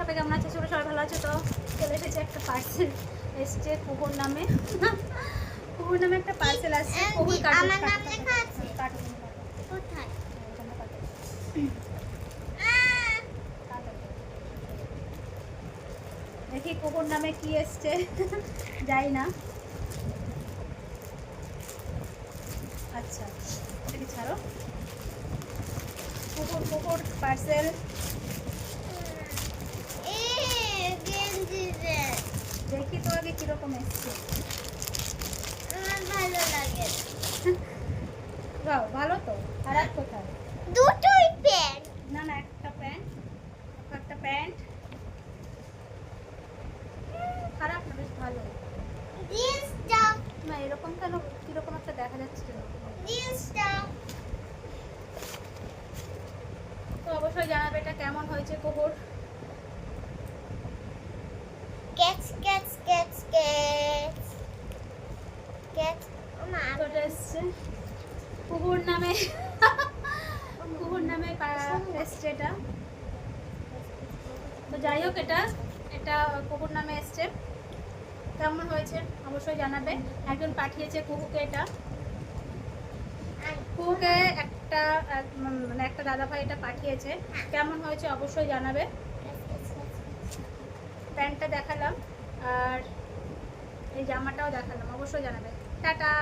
সবাই কেমন আছে? সবাই ভালো আছে তো? চলে এসেছে একটা পার্সেল এসছে কুকুর নামে। কুকুর নামে একটা পার্সেল আসছে। কুকুর আমার নাম লেখা আছে কোথায়? দেখি কুকুর নামে কি এসছে। যাই না। আচ্ছা এটাকে ছাড়ো। কুকুর কুকুর পার্সেল। দেখি তো আগে কিরকম এসছে। আমার ভালো লাগে বাহ ভালো তো। খারাপ কোথায়? দুটোই প্যান্ট। না না একটা প্যান্ট, একটা প্যান্ট। খারাপ না, বেশ ভালো। জিন্সটা না এরকম কেন, কিরকম একটা দেখা যাচ্ছে কেন? জিন্সটা তো অবশ্যই জানাবে এটা কেমন হয়েছে কুকুর। Catch catch catch catch catch ওটা এসছে কুকুর নামে। কুকুর নামে এসছে এটা। তো যাই হোক এটা এটা কুকুর নামে এসছে। কেমন হয়েছে অবশ্যই জানাবে। একজন পাঠিয়েছে কুকুরকে এটা। কুকুরকে একটা মানে একটা দাদা ভাই এটা পাঠিয়েছে। কেমন হয়েছে অবশ্যই জানাবে। প্যান্টটা দেখালাম আর এই জামাটাও দেখালাম, অবশ্যই জানাবে। টাটা।